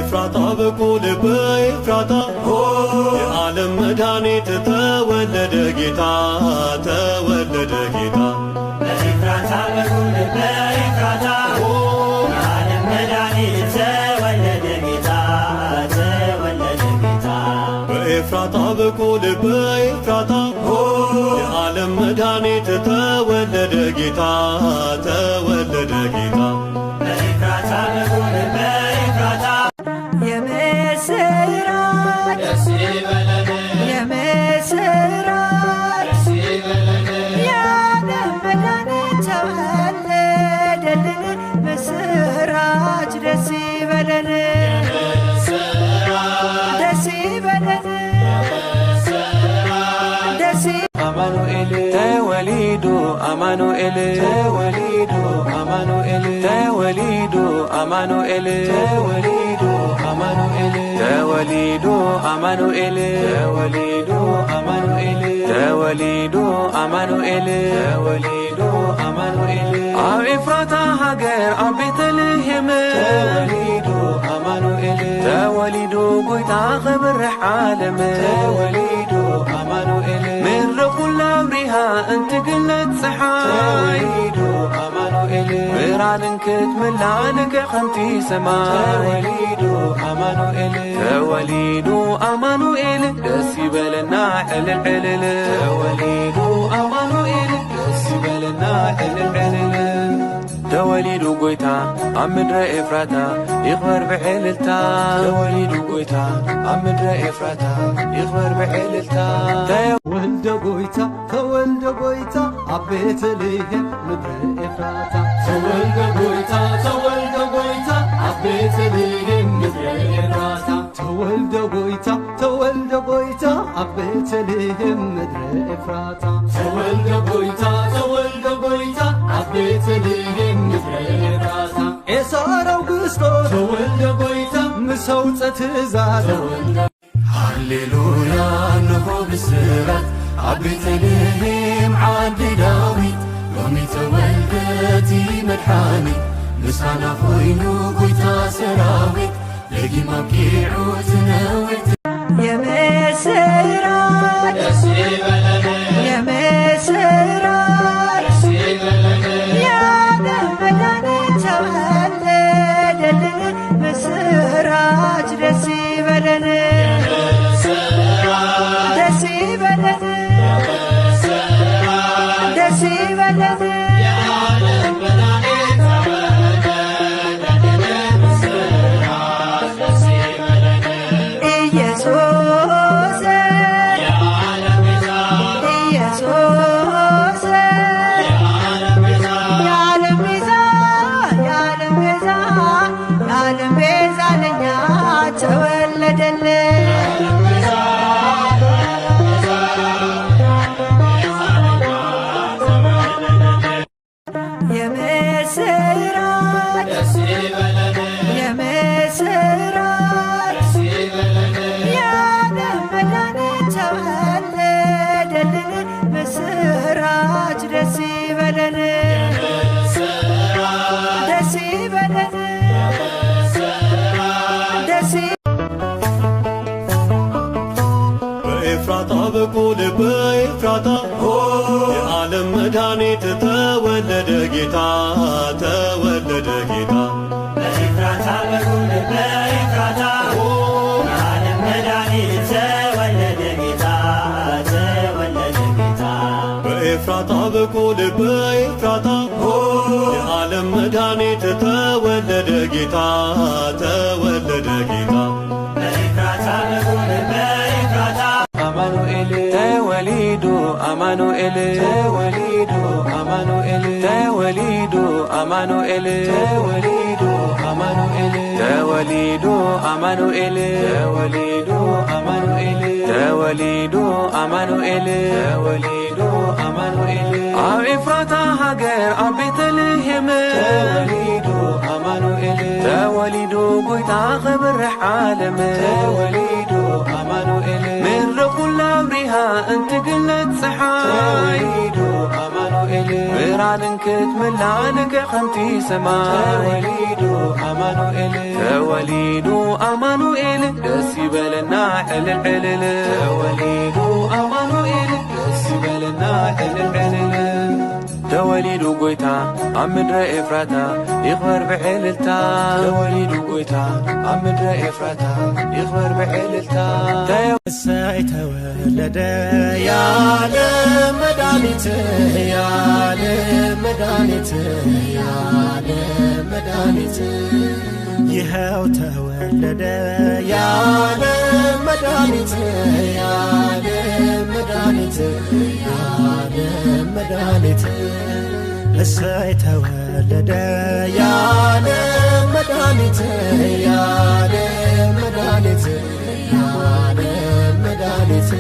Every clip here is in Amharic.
በኤፍራታ በኩል በኤፍራታ የዓለም መድኃኒት ተወለደ ጌታ ተወለደ ጌታ በኤፍራታ በኩል በኤፍራታ የዓለም መድኃኒት ተወለደ ጌታ ተወለደ ጌታ በኤፍራታ በኩል በኤፍራታ የዓለም መድኃኒት ተወለደ ጌታ ተወለደ ጌታ በኤፍራታ በኩል በኤፍራታ የምስራች ደስ ይበለን የምስራች ደስ ይበለን የዓለም መድኃኒት ተወለደልን ምስራች ደስ ይበለን ደስ ይበለን ደስ አማኑኤል ተወሊዶ አማኑኤል ተወሊዶ አማኑኤል ተወሊዶ አማኑኤል ተወሊዶ አማኑኤል ተወሊዶ አማኑኤል ተወሊዶ አማኑኤል ተወሊዶ አማኑኤል ተወሊዶ አማኑኤል አብ ኤፍራታ ሀገር አብ ቤተልሔም ተወሊዶ አማኑኤል ተወሊዶ ጎይታ ኽብርሕ ዓለም ተወሊዶ አማኑኤል ምድረኩላ አብሪሃ እንትግለት ፀሓይ ተወሊዶ አማኑኤል ብርሃንን ክትምላልከ ኸምቲ ሰማይ ተወሊዶ አማኑኤል ተወሊዶ አማኑኤል ደስ ይበለና ዕልል ዕልል ተወሊዶ አማኑኤል ደስ ይበለና ዕልል ዕልል ተወሊዱ ጎይታ ኣብ ምድረ ኤፍራታ ይኽበር ብዕልልታ ተወሊዱ ጎይታ ኣብ ምድረ ኤፍራታ ይኽበር ብዕልልታ ተወልደ ጎይታ ተወልደ ጎይታ ኣብ ቤተልሔም ምድረ ኤፍራታ ተወልደ ጎይታ ተወልደ ጎይታ ኣብ ቤተልሔም ምድረ ኤፍራታ ተወልደ ጎይታ ተወልደ ጎይታ ኣብ ቤተልሔም ምድረ ኤፍራታ ተወልደ ጎይታ ተወልደ ጎይታ ኣብ ቤተልሔም ምድረ ኤፍራታ ኤሳር አውግስጦስ ተወልደ ጎይታ ምሰውፀ ትእዛዝ ተወልደ ሃሌሉያ እንሆ ብስራት ኣብ ቤተልሔም ዓዲ ዳዊት ሎሚ ተወልደቲ መድሓኒት ምሳና ኾይኑ ጎይታ ሰራዊት ለጊም ኣብቂዑ ዝነውር የምስራች ደስ ይበለን የምስራች ደስ ይበለን የዓለም መድኃኒት ተወለደልን ምስራች ደስ ይበለን ደስ ይበለን ደስ ይበለን የዓለም መድኃኒት ተወለደልን ምስራች ደስ ይበለን ኢየሱስ የዓለም ቤዛ ኢየሱስ የዓለም ቤዛ የዓለም ቤዛ የዓለም ቤዛ የዓለም ቤዛ ለኛ ተወለደልን የምስራች ደስ ይበለን የምስራች ደስ ይበለን የዓለም መድኃኒት ተወለደልን ምስራች ደስ ይበለን ደስ ይበለን ደስ በኤፍራታ በኩል በኤፍራታ የዓለም መድኃኒት ተወለደ ጌታ ተወለደ ጌታ በኤፍራታ በኩል በኤፍራታ የዓለም መድኃኒት ተወለደ ጌታ ተወለደ ጌታ በኤፍራታ በኩል በኤፍራታ የዓለም መድኃኒት ተወለደ ጌታ ተወለደ ጌታ በኤፍራታ በኩል በኤፍራታ አማኑኤል ተወሊዶ አማኑኤል ተወሊዶ አማኑኤል ተወሊዶ አማኑኤል ተወሊዶ አማኑኤል ተወሊዶ አማኑኤል ተወሊዶ አማኑኤል ተወሊዶ አማኑኤል ተወሊዶ አማኑኤል ኣብ ኤፍራታ ሃገር ኣብ ቤተልሔም ተወሊዶ አማኑኤል ተወሊዶ ጎይታ ኽብርሕ ዓለም ተወሊዶ አማኑኤል ምድረ ኩላ አብሪሃ እንትግለት ፀሓይ ተወሊዶ አማኑኤል ምራንንክት ምላንከ ኸምቲ ሰማይ ተወሊዱ አማኑኤል ደስ ይበለና ዕልል ዕልል ተወሊዱ አማኑኤል ደስ ይበለና ዕልል ዕልል ተወሊዱ ጎይታ ኣብ ምድረ ኤፍራታ ይኽበር ብዕልልታ ተወሊዱ ጎይታ ኣብ ምድረ ኤፍራታ ይኽበር ብዕልልታ እሰይ ተወለደ ያለ መድኃኒት ያለ መድኃኒት ያለ መድኃኒት ይኸው ተወለደ ያለ መድኃኒት ያለ መድኃኒት ያለ መድኃኒት እሰይ ተወለደ ያለ መድኃኒት ያለ መድኃኒት ያለ መድኃኒት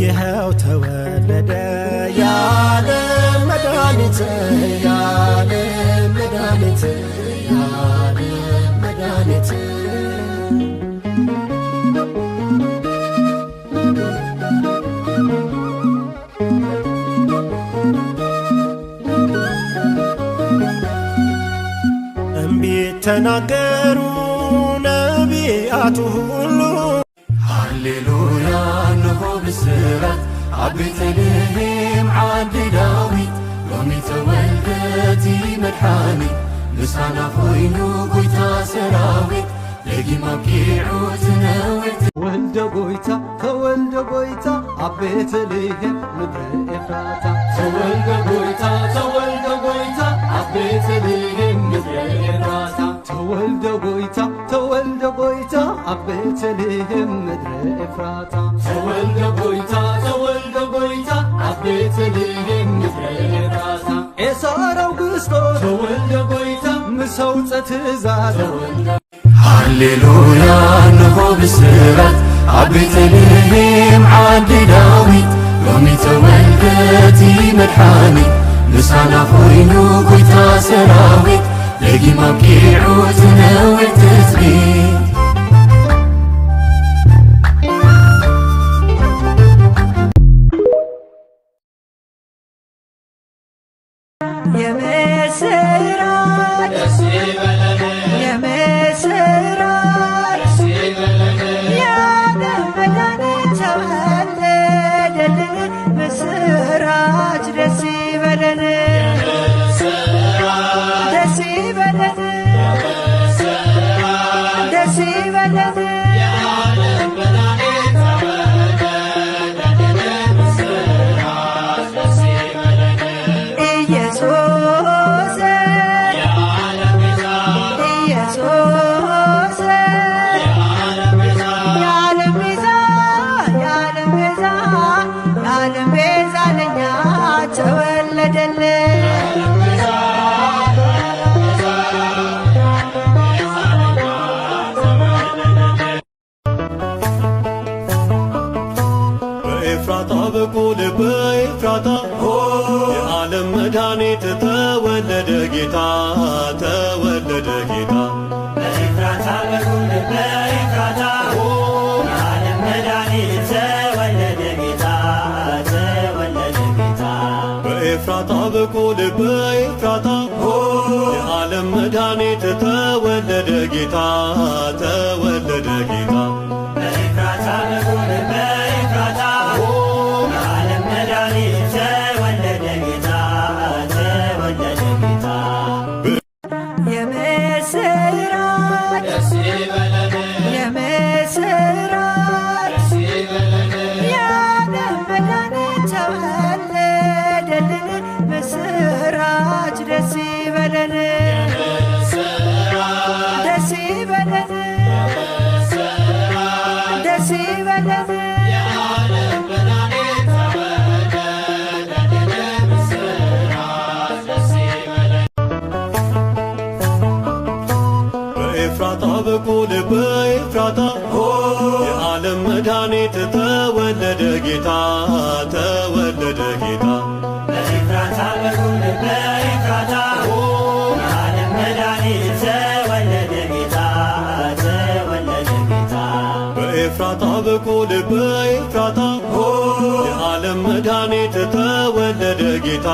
ይኸው ተወለደ ያለ መድኃኒት ያለ መድኃኒት ያለ መድኃኒት እምቢት ተናገሩ ነቢያቱ ሁሉ ሃሌሉያ እንሆ ብስራት ኣብ ቤተልሔም ዓዲ ዳዊት ሎሚ ተወልደቲ መድሓኒት ምሳና ኾይኑ ጐይታ ሰራዊት ለጊም ኣብቂዑ ትነውር ወልደ ጐይታ ተወልደ ጐይታ ኣብ ቤተልሔም ምድረ ኤፍራታ ተወልደ ጐይታ ተወልደ ጐይታ ኣብ ቤተልሔም ምድረ ኤፍራታ ተወልደ ጐይታ ተወልደ ጐይታ ኣብ ቤተልሔም ምድረ ኤፍራታ ተወልደ ጐይታ ተወልደ ጐይታ ኣብ ቤተልሔም ምድረ ኤፍራታ ኤሳር ኣውግስጦስ ተወልደ ጐይታ ምስ ኣውፀት ትእዛዝ ሃሌሉያ እንሆ ብስራት ኣብ ቤተልሔም ዓዲ ዳዊት ሎሚ ተወልደቲ መድሓኒት ምሳና ኾይኑ ጐይታ ሰራዊት ለጊም ኣብቂዑ ትነውር ትጽቢት የምስራች የምስራች የዓለም መድኃኒት ተወለደልን ምስራች ደስ ይበለን ደስ ይበለን ደስ ይበለን ኢየሱስ ኢየሱስ የዓለም ቤዛ የዓለም ቤዛ የዓለም ቤዛ ለኛ ተወለደልን በኤፍራታ በኩል በኤፍራታ የዓለም መድኃኒት ተወለደ ጌታ ተወለደ ጌታ በኤፍራታ በኩል በኤፍራታ የዓለም መድኃኒት ተወለደ ጌታ ተወለደ ጌታ በኤፍራታ በኩል በኤፍራታ የዓለም መድኃኒት ተወለደ ጌታ ተወለደ ጌታ በኤፍራታ በኩል በኤፍራታ የዓለም መድኃኒት ተወለደ ጌታ ተወለደ ጌታ የምስራች የምስራች የዓለም መድኃኒት ተወለደልን ምስራች ደስ ይበለን ደስ ይበለን ደስ ይበለን በኤፍራታ በኩል በኤፍራታ የዓለም መድኃኒት ተወለደ ጌታ ተወለደ ጌታ በኤፍራታ በኩል በኤፍራታ የዓለም መድኃኒት ተወለደ ጌታ ተወለደ ጌታ በኤፍራታ በኩል በኤፍራታ የዓለም መድኃኒት ተወለደ ጌታ